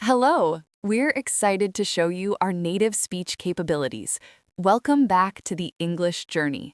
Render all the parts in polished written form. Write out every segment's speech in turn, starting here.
Hello! We're excited to show you our native speech capabilities. Welcome back to the English journey.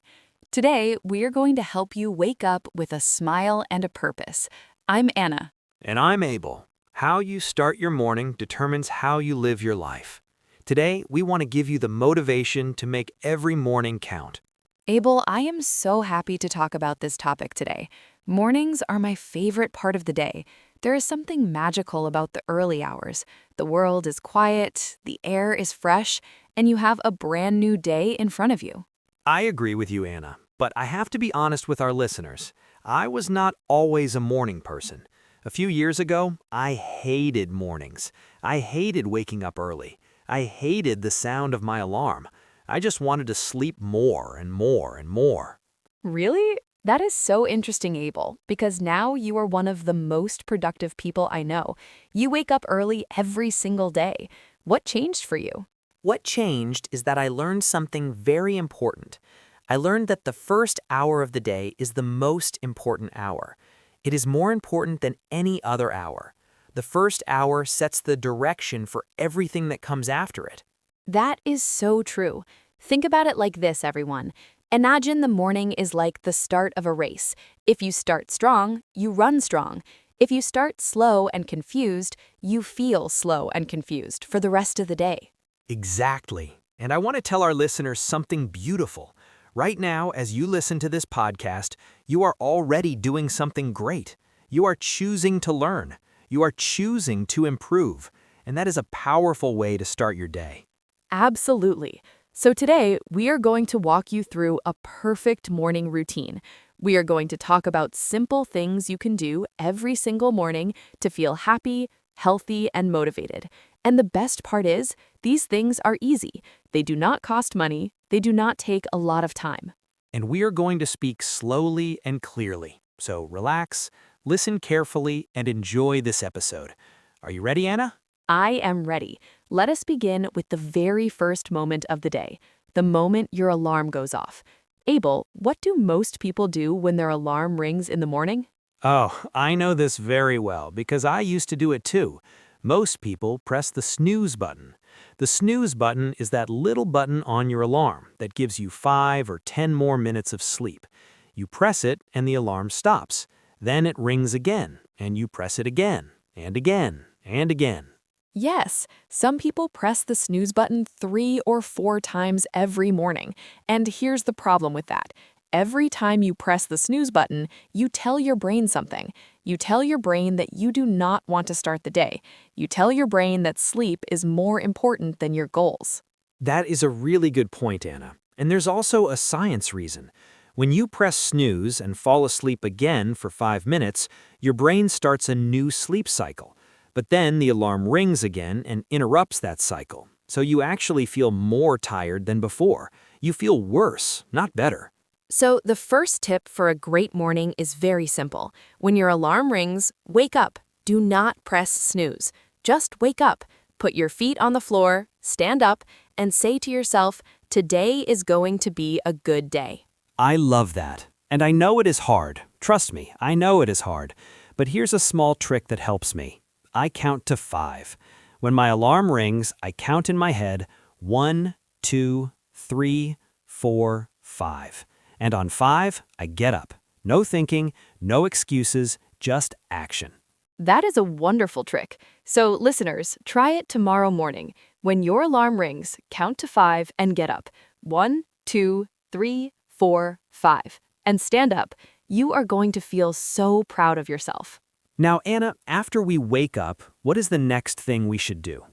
Today, we are going to help you wake up with a smile and a purpose. I'm Anna. And I'm Abel. How you start your morning determines how you live your life. Today, we want to give you the motivation to make every morning count. Abel, I am so happy to talk about this topic today. Mornings are my favorite part of the day. There is something magical about the early hours. The world is quiet, the air is fresh, and you have a brand new day in front of you. I agree with you, Anna, but I have to be honest with our listeners. I was not always a morning person. A few years ago, I hated mornings. I hated waking up early. I hated the sound of my alarm. I just wanted to sleep more and more and more. Really? That is so interesting, Abel, because now you are one of the most productive people I know. You wake up early every single day. What changed for you? What changed is that I learned something very important. I learned that the first hour of the day is the most important hour. It is more important than any other hour. The first hour sets the direction for everything that comes after it. That is so true. Think about it like this, everyone. Imagine the morning is like the start of a race. If you start strong, you run strong. If you start slow and confused, you feel slow and confused for the rest of the day. Exactly. And I want to tell our listeners something beautiful. Right now, as you listen to this podcast, you are already doing something great. You are choosing to learn. You are choosing to improve. And that is a powerful way to start your day. Absolutely. So today, we are going to walk you through a perfect morning routine. We are going to talk about simple things you can do every single morning to feel happy, healthy, and motivated. And the best part is, these things are easy. They do not cost money. They do not take a lot of time. And we are going to speak slowly and clearly. So relax, listen carefully, and enjoy this episode. Are you ready, Anna? I am ready. Let us begin with the very first moment of the day, the moment your alarm goes off. Abel, what do most people do when their alarm rings in the morning? Oh, I know this very well because I used to do it too. Most people press the snooze button. The snooze button is that little button on your alarm that gives you 5 or 10 more minutes of sleep. You press it and the alarm stops. Then it rings again, and you press it again, and again, and again. Yes, some people press the snooze button 3 or 4 times every morning. And here's the problem with that. Every time you press the snooze button, you tell your brain something. You tell your brain that you do not want to start the day. You tell your brain that sleep is more important than your goals. That is a really good point, Anna. And there's also a science reason. When you press snooze and fall asleep again for 5 minutes, your brain starts a new sleep cycle. But then the alarm rings again and interrupts that cycle. So you actually feel more tired than before. You feel worse, not better. So the first tip for a great morning is very simple. When your alarm rings, wake up. Do not press snooze. Just wake up. Put your feet on the floor, stand up, and say to yourself, today is going to be a good day. I love that. And I know it is hard. Trust me, I know it is hard. But here's a small trick that helps me. I count to 5. When my alarm rings, I count in my head 1, 2, 3, 4, 5. And on 5, I get up. No thinking, no excuses, just action. That is a wonderful trick. So listeners, try it tomorrow morning. When your alarm rings, count to 5 and get up. 1, 2, 3, 4, 5. And stand up. You are going to feel so proud of yourself. Now, Anna, after we wake up, what is the next thing we should do?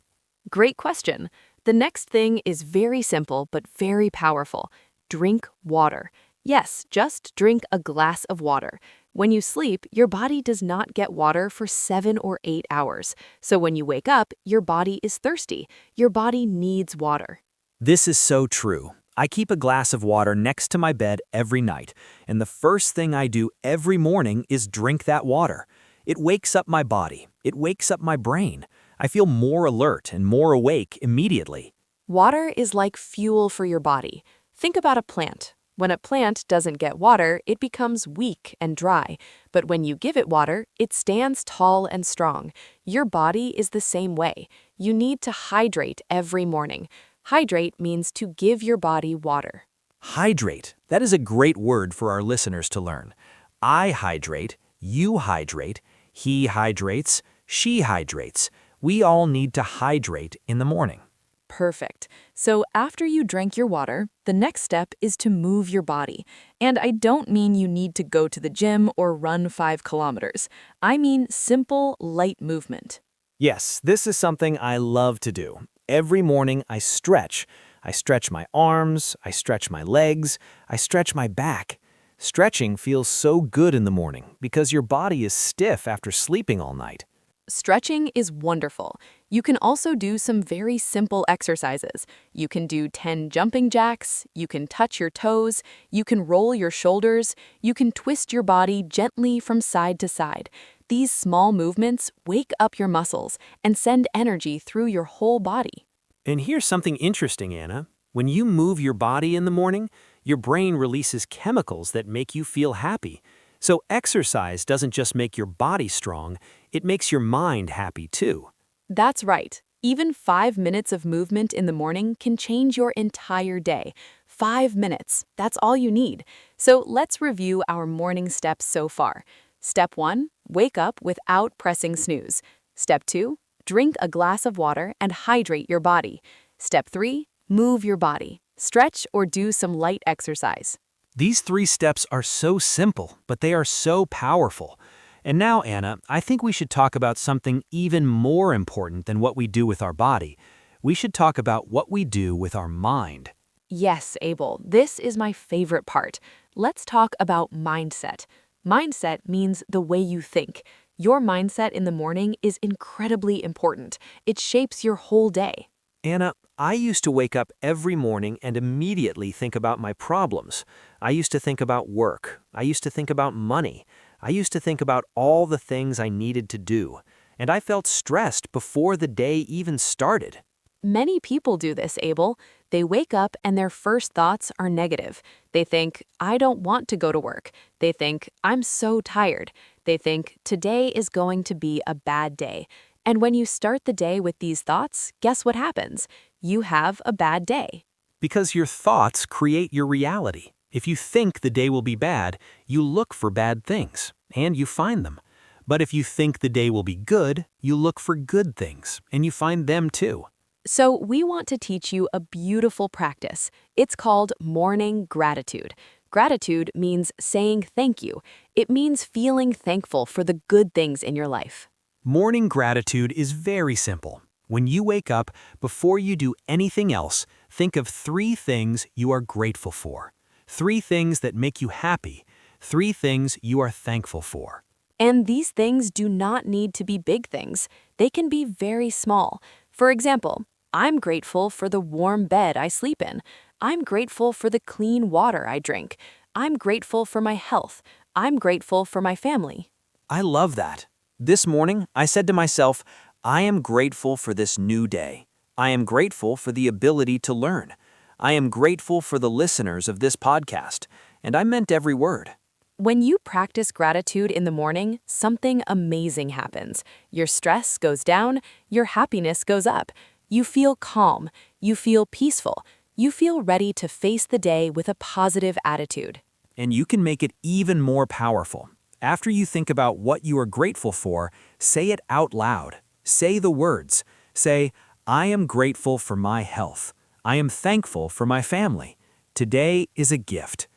Great question. The next thing is very simple but very powerful. Drink water. Yes, just drink a glass of water. When you sleep, your body does not get water for 7 or 8 hours. So when you wake up, your body is thirsty. Your body needs water. This is so true. I keep a glass of water next to my bed every night, and the first thing I do every morning is drink that water. It wakes up my body. It wakes up my brain. I feel more alert and more awake immediately. Water is like fuel for your body. Think about a plant. When a plant doesn't get water, it becomes weak and dry. But when you give it water, it stands tall and strong. Your body is the same way. You need to hydrate every morning. Hydrate means to give your body water. Hydrate. That is a great word for our listeners to learn. I hydrate, you hydrate, he hydrates, she hydrates. We all need to hydrate in the morning. Perfect. So after you drink your water, the next step is to move your body. And I don't mean you need to go to the gym or run 5 kilometers. I mean simple, light movement. Yes, this is something I love to do. Every morning I stretch. I stretch my arms, I stretch my legs, I stretch my back. Stretching feels so good in the morning because your body is stiff after sleeping all night. Stretching is wonderful. You can also do some very simple exercises. You can do 10 jumping jacks, you can touch your toes, you can roll your shoulders, you can twist your body gently from side to side. These small movements wake up your muscles and send energy through your whole body. And here's something interesting, Anna. When you move your body in the morning, your brain releases chemicals that make you feel happy. So exercise doesn't just make your body strong, it makes your mind happy too. That's right. Even 5 minutes of movement in the morning can change your entire day. 5 minutes, that's all you need. So let's review our morning steps so far. Step 1, wake up without pressing snooze. Step 2, drink a glass of water and hydrate your body. Step 3, move your body. Stretch or do some light exercise. These 3 steps are so simple, but they are so powerful. And now, Anna, I think we should talk about something even more important than what we do with our body. We should talk about what we do with our mind. Yes, Abel, this is my favorite part. Let's talk about mindset. Mindset means the way you think. Your mindset in the morning is incredibly important. It shapes your whole day. Anna, I used to wake up every morning and immediately think about my problems. I used to think about work. I used to think about money. I used to think about all the things I needed to do. And I felt stressed before the day even started. Many people do this, Abel. They wake up and their first thoughts are negative. They think, I don't want to go to work. They think, I'm so tired. They think, today is going to be a bad day. And when you start the day with these thoughts, guess what happens? You have a bad day. Because your thoughts create your reality. If you think the day will be bad, you look for bad things, and you find them. But if you think the day will be good, you look for good things, and you find them too. So we want to teach you a beautiful practice. It's called morning gratitude. Gratitude means saying thank you. It means feeling thankful for the good things in your life. Morning gratitude is very simple. When you wake up, before you do anything else, think of 3 things you are grateful for. 3 things that make you happy. 3 things you are thankful for. And these things do not need to be big things. They can be very small. For example, I'm grateful for the warm bed I sleep in. I'm grateful for the clean water I drink. I'm grateful for my health. I'm grateful for my family. I love that. This morning, I said to myself, I am grateful for this new day. I am grateful for the ability to learn. I am grateful for the listeners of this podcast. And I meant every word. When you practice gratitude in the morning, something amazing happens. Your stress goes down, your happiness goes up. You feel calm, you feel peaceful, you feel ready to face the day with a positive attitude. And you can make it even more powerful. After you think about what you are grateful for, say it out loud. Say the words. Say, I am grateful for my health. I am thankful for my family. Today is a gift.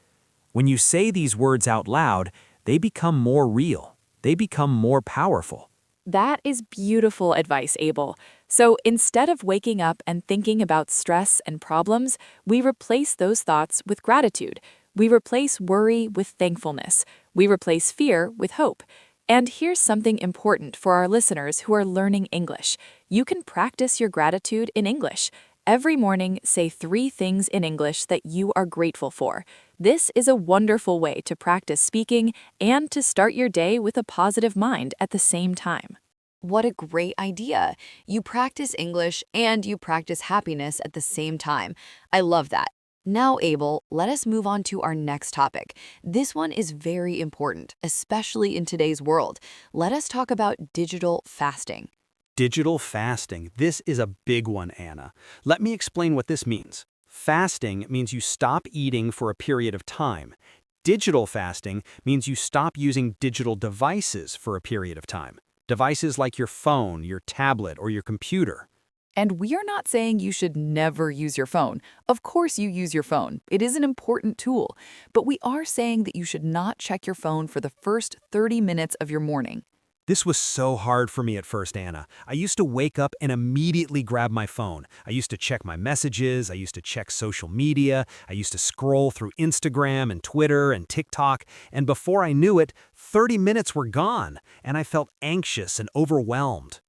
When you say these words out loud, they become more real. They become more powerful. That is beautiful advice, Abel. So instead of waking up and thinking about stress and problems, we replace those thoughts with gratitude. We replace worry with thankfulness. We replace fear with hope. And here's something important for our listeners who are learning English. You can practice your gratitude in English. Every morning, say 3 things in English that you are grateful for. This is a wonderful way to practice speaking and to start your day with a positive mind at the same time. What a great idea! You practice English and you practice happiness at the same time. I love that. Now, Abel, let us move on to our next topic. This one is very important, especially in today's world. Let us talk about digital fasting. Digital fasting. This is a big one, Anna. Let me explain what this means. Fasting means you stop eating for a period of time. Digital fasting means you stop using digital devices for a period of time. Devices like your phone, your tablet, or your computer. And we are not saying you should never use your phone. Of course you use your phone. It is an important tool. But we are saying that you should not check your phone for the first 30 minutes of your morning. This was so hard for me at first, Anna. I used to wake up and immediately grab my phone. I used to check my messages, I used to check social media, I used to scroll through Instagram and Twitter and TikTok, and before I knew it, 30 minutes were gone, and I felt anxious and overwhelmed.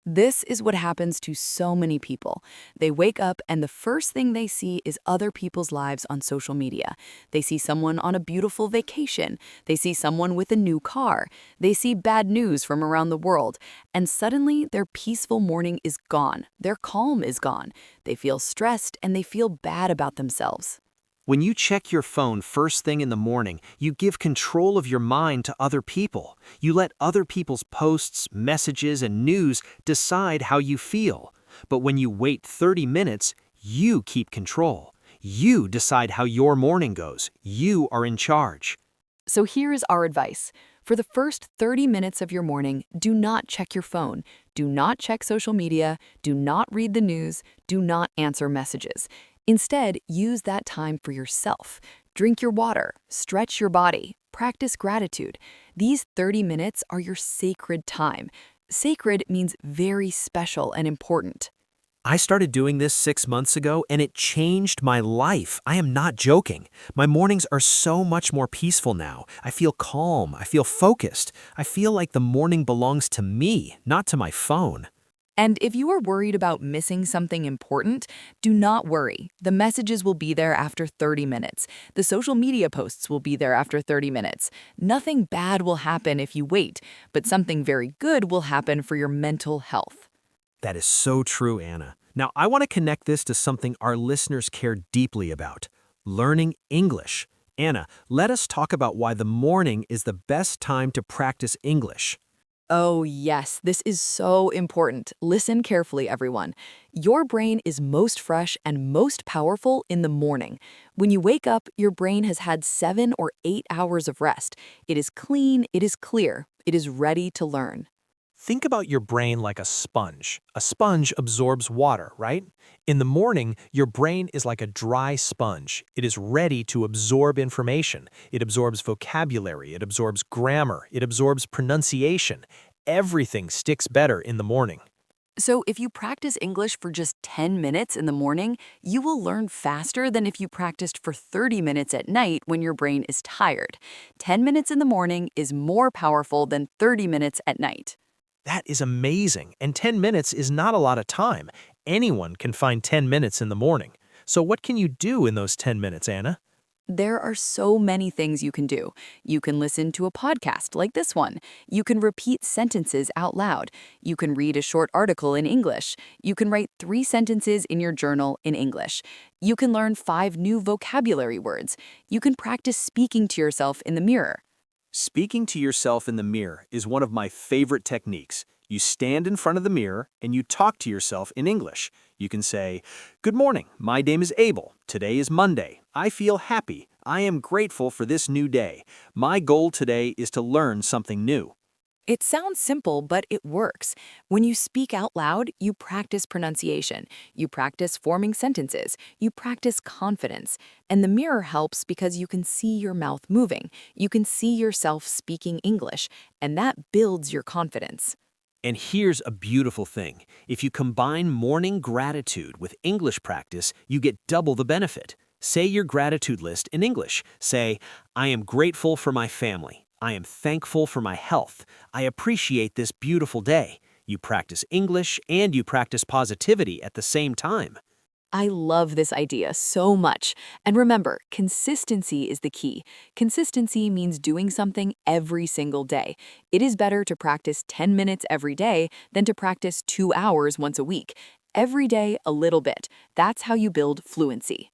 This is what happens to so many people. They wake up and the first thing they see is other people's lives on social media. They see someone on a beautiful vacation. They see someone with a new car. They see bad news from around the world. And suddenly their peaceful morning is gone. Their calm is gone. They feel stressed and they feel bad about themselves. When you check your phone first thing in the morning, you give control of your mind to other people. You let other people's posts, messages, and news decide how you feel. But when you wait 30 minutes, you keep control. You decide how your morning goes. You are in charge. So here is our advice. For the first 30 minutes of your morning, do not check your phone. Do not check social media. Do not read the news. Do not answer messages. Instead, use that time for yourself. Drink your water, stretch your body, practice gratitude. These 30 minutes are your sacred time. Sacred means very special and important. I started doing this 6 months ago, and it changed my life. I am not joking. My mornings are so much more peaceful now. I feel calm. I feel focused. I feel like the morning belongs to me, not to my phone. And if you are worried about missing something important, do not worry. The messages will be there after 30 minutes. The social media posts will be there after 30 minutes. Nothing bad will happen if you wait, but something very good will happen for your mental health. That is so true, Anna. Now, I want to connect this to something our listeners care deeply about: learning English. Anna, let us talk about why the morning is the best time to practice English. Oh, yes, this is so important. Listen carefully, everyone. Your brain is most fresh and most powerful in the morning. When you wake up, your brain has had 7 or 8 hours of rest. It is clean, it is clear, it is ready to learn. Think about your brain like a sponge. A sponge absorbs water, right? In the morning, your brain is like a dry sponge. It is ready to absorb information. It absorbs vocabulary, it absorbs grammar, it absorbs pronunciation. Everything sticks better in the morning. So if you practice English for just 10 minutes in the morning, you will learn faster than if you practiced for 30 minutes at night when your brain is tired. 10 minutes in the morning is more powerful than 30 minutes at night. That is amazing, and 10 minutes is not a lot of time. Anyone can find 10 minutes in the morning. So what can you do in those 10 minutes, Anna? There are so many things you can do. You can listen to a podcast like this one. You can repeat sentences out loud. You can read a short article in English. You can write 3 sentences in your journal in English. You can learn 5 new vocabulary words. You can practice speaking to yourself in the mirror. Speaking to yourself in the mirror is one of my favorite techniques. You stand in front of the mirror and you talk to yourself in English. You can say, "Good morning, my name is Abel. Today is Monday. I feel happy. I am grateful for this new day. My goal today is to learn something new." It sounds simple, but it works. When you speak out loud, you practice pronunciation, you practice forming sentences, you practice confidence. And the mirror helps because you can see your mouth moving, you can see yourself speaking English, and that builds your confidence. And here's a beautiful thing. If you combine morning gratitude with English practice, you get double the benefit. Say your gratitude list in English. Say, "I am grateful for my family. I am thankful for my health. I appreciate this beautiful day." You practice English and you practice positivity at the same time. I love this idea so much. And remember, consistency is the key. Consistency means doing something every single day. It is better to practice 10 minutes every day than to practice 2 hours once a week. Every day, a little bit. That's how you build fluency.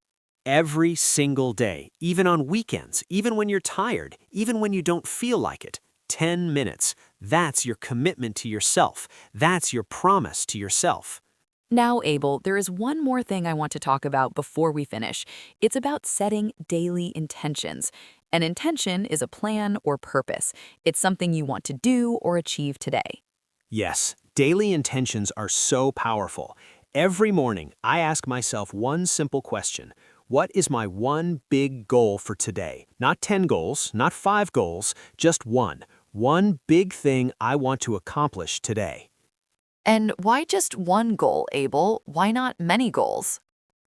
Every single day, even on weekends, even when you're tired, even when you don't feel like it. 10 minutes. That's your commitment to yourself. That's your promise to yourself. Now, Abel, there is one more thing I want to talk about before we finish. It's about setting daily intentions. An intention is a plan or purpose. It's something you want to do or achieve today. Yes, daily intentions are so powerful. Every morning, I ask myself one simple question. What is my one big goal for today? Not 10 goals, not 5 goals, just one. One big thing I want to accomplish today. And why just one goal, Abel? Why not many goals?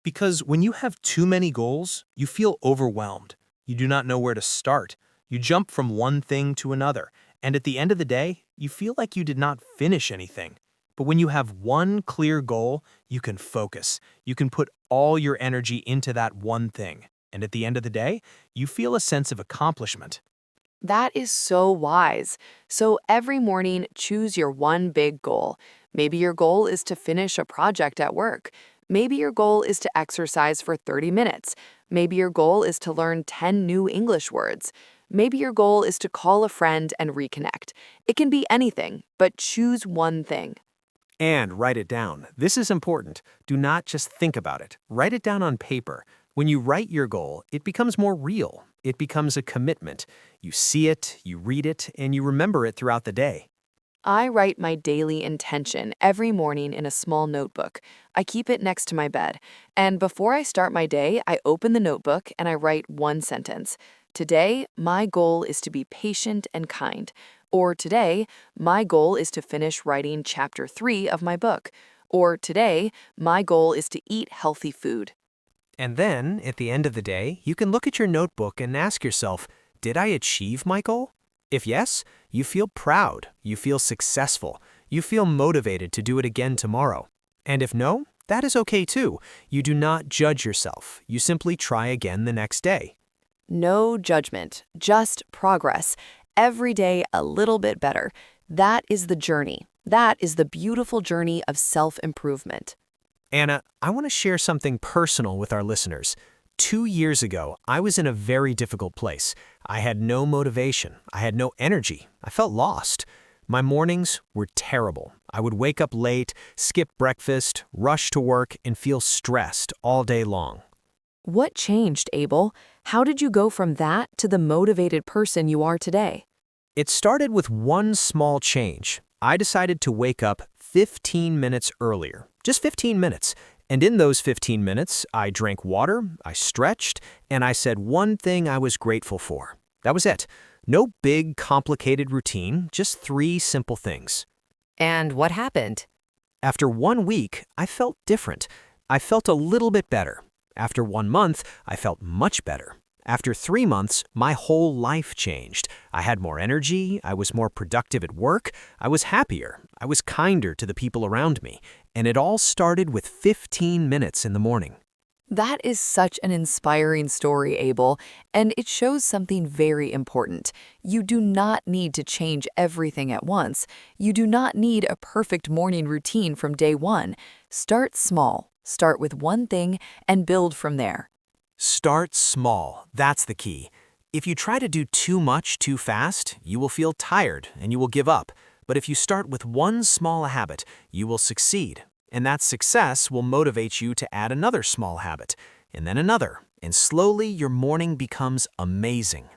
Because when you have too many goals, you feel overwhelmed. You do not know where to start. You jump from one thing to another, and at the end of the day, you feel like you did not finish anything. But when you have one clear goal, you can focus. You can put all your energy into that one thing. And at the end of the day, you feel a sense of accomplishment. That is so wise. So every morning, choose your one big goal. Maybe your goal is to finish a project at work. Maybe your goal is to exercise for 30 minutes. Maybe your goal is to learn 10 new English words. Maybe your goal is to call a friend and reconnect. It can be anything, but choose one thing. And write it down. This is important. Do not just think about it. Write it down on paper. When you write your goal, it becomes more real. It becomes a commitment. You see it, you read it, and you remember it throughout the day. I write my daily intention every morning in a small notebook. I keep it next to my bed. And before I start my day, I open the notebook and I write one sentence. Today, my goal is to be patient and kind. Or today, my goal is to finish writing chapter 3 of my book. Or today, my goal is to eat healthy food. And then, at the end of the day, you can look at your notebook and ask yourself, did I achieve my goal? If yes, you feel proud, you feel successful, you feel motivated to do it again tomorrow. And if no, that is okay too. You do not judge yourself. You simply try again the next day. No judgment, just progress. Every day a little bit better. That is the journey. That is the beautiful journey of self-improvement. Anna, I want to share something personal with our listeners. 2 years ago, I was in a very difficult place. I had no motivation. I had no energy. I felt lost. My mornings were terrible. I would wake up late, skip breakfast, rush to work, and feel stressed all day long. What changed, Abel? How did you go from that to the motivated person you are today? It started with one small change. I decided to wake up 15 minutes earlier. Just 15 minutes. And in those 15 minutes, I drank water, I stretched, and I said one thing I was grateful for. That was it. No big, complicated routine, just 3 simple things. And what happened? After 1 week, I felt different. I felt a little bit better. After 1 month, I felt much better. After 3 months, my whole life changed. I had more energy, I was more productive at work, I was happier, I was kinder to the people around me, and it all started with 15 minutes in the morning. That is such an inspiring story, Abel, and it shows something very important. You do not need to change everything at once. You do not need a perfect morning routine from day one. Start small, start with one thing, and build from there. Start small, that's the key. If you try to do too much too fast, you will feel tired and you will give up. But if you start with one small habit, you will succeed. And that success will motivate you to add another small habit, and then another, and slowly your morning becomes amazing.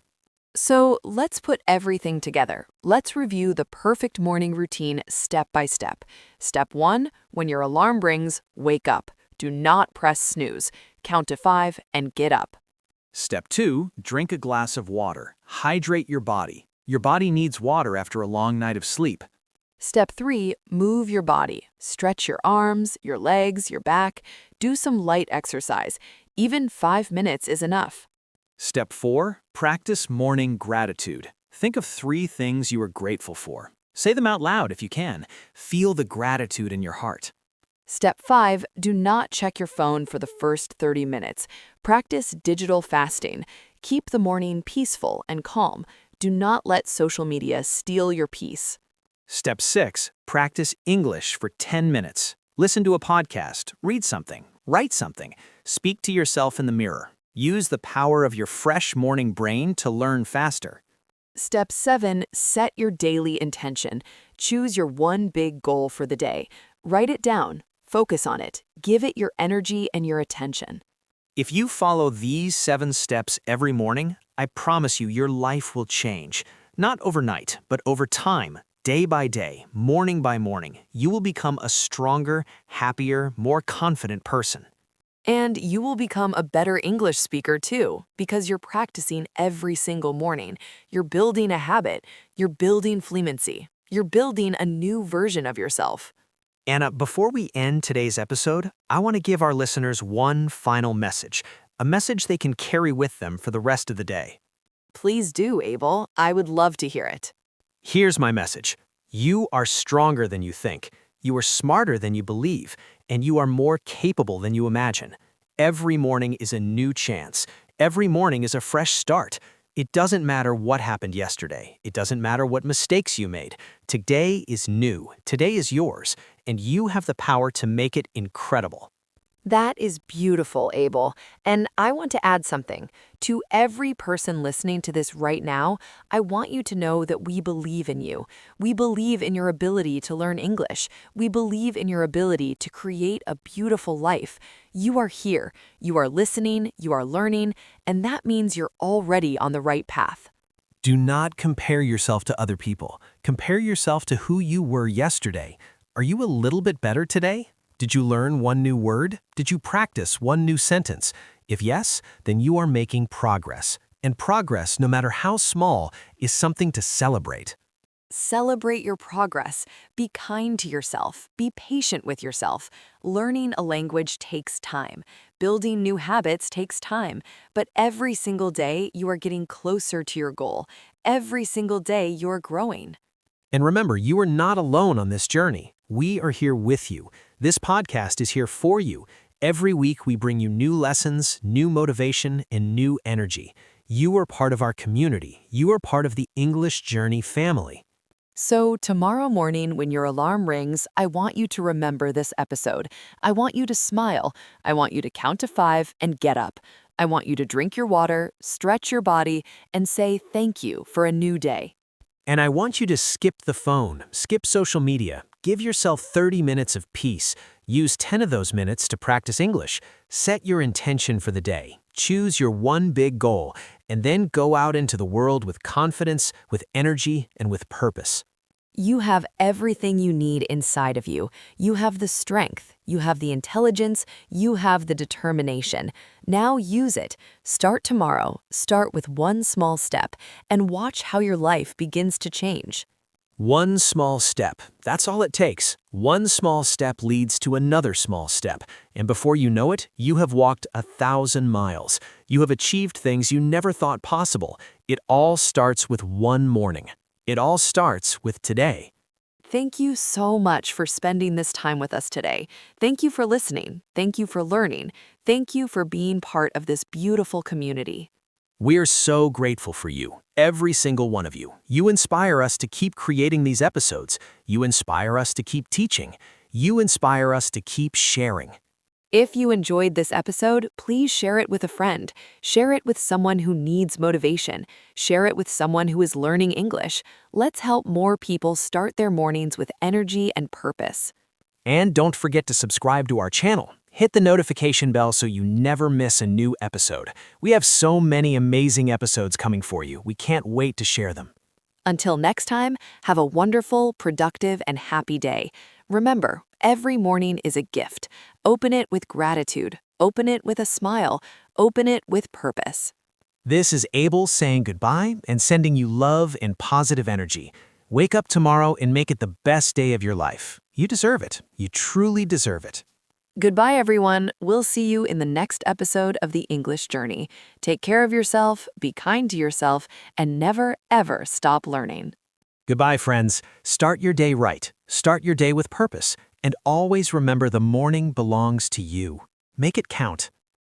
So let's put everything together. Let's review the perfect morning routine step by step. Step 1, when your alarm rings, wake up. Do not press snooze. Count to 5 and get up. Step 2, drink a glass of water. Hydrate your body. Your body needs water after a long night of sleep. Step 3, move your body. Stretch your arms, your legs, your back. Do some light exercise. Even 5 minutes is enough. Step 4, practice morning gratitude. Think of 3 things you are grateful for. Say them out loud if you can. Feel the gratitude in your heart. Step 5, do not check your phone for the first 30 minutes. Practice digital fasting. Keep the morning peaceful and calm. Do not let social media steal your peace. Step 6, practice English for 10 minutes. Listen to a podcast, read something, Write something. Speak to yourself in the mirror. Use the power of your fresh morning brain to learn faster. Step 7, set your daily intention. Choose your one big goal for the day. Write it down. Focus on it. Give it your energy and your attention. If you follow these 7 steps every morning, I promise you your life will change. Not overnight, but over time, day by day, morning by morning, you will become a stronger, happier, more confident person. And you will become a better English speaker too, because you're practicing every single morning. You're building a habit. You're building fluency. You're building a new version of yourself. Anna, before we end today's episode, I want to give our listeners one final message, a message they can carry with them for the rest of the day. Please do, Abel. I would love to hear it. Here's my message. You are stronger than you think. You are smarter than you believe, and you are more capable than you imagine. Every morning is a new chance. Every morning is a fresh start. It doesn't matter what happened yesterday. It doesn't matter what mistakes you made. Today is new. Today is yours, and you have the power to make it incredible. That is beautiful, Abel. And I want to add something. To every person listening to this right now, I want you to know that we believe in you. We believe in your ability to learn English. We believe in your ability to create a beautiful life. You are here. You are listening. You are learning. And that means you're already on the right path. Do not compare yourself to other people. Compare yourself to who you were yesterday. Are you a little bit better today? Did you learn one new word? Did you practice one new sentence? If yes, then you are making progress. And progress, no matter how small, is something to celebrate. Celebrate your progress. Be kind to yourself. Be patient with yourself. Learning a language takes time. Building new habits takes time. But every single day, you are getting closer to your goal. Every single day, you're growing. And remember, you are not alone on this journey. We are here with you. This podcast is here for you. Every week, we bring you new lessons, new motivation, and new energy. You are part of our community. You are part of the English Journey family. So tomorrow morning when your alarm rings, I want you to remember this episode. I want you to smile. I want you to count to 5 and get up. I want you to drink your water, stretch your body, and say thank you for a new day. And I want you to skip the phone, skip social media, give yourself 30 minutes of peace. Use 10 of those minutes to practice English. Set your intention for the day. Choose your one big goal, and then go out into the world with confidence, with energy, and with purpose. You have everything you need inside of you. You have the strength, you have the intelligence, you have the determination. Now use it. Start tomorrow. Start with one small step and watch how your life begins to change. One small step. That's all it takes. One small step leads to another small step. And before you know it, you have walked 1,000 miles. You have achieved things you never thought possible. It all starts with one morning. It all starts with today. Thank you so much for spending this time with us today. Thank you for listening. Thank you for learning. Thank you for being part of this beautiful community. We're so grateful for you, every single one of you. You inspire us to keep creating these episodes. You inspire us to keep teaching. You inspire us to keep sharing. If you enjoyed this episode, please share it with a friend. Share it with someone who needs motivation. Share it with someone who is learning English. Let's help more people start their mornings with energy and purpose. And don't forget to subscribe to our channel. Hit the notification bell so you never miss a new episode. We have so many amazing episodes coming for you. We can't wait to share them. Until next time, have a wonderful, productive, and happy day. Remember, every morning is a gift. Open it with gratitude. Open it with a smile. Open it with purpose. This is Abel saying goodbye and sending you love and positive energy. Wake up tomorrow and make it the best day of your life. You deserve it. You truly deserve it. Goodbye, everyone. We'll see you in the next episode of The English Journey. Take care of yourself, be kind to yourself, and never, ever stop learning. Goodbye, friends. Start your day right. Start your day with purpose. And always remember the morning belongs to you. Make it count.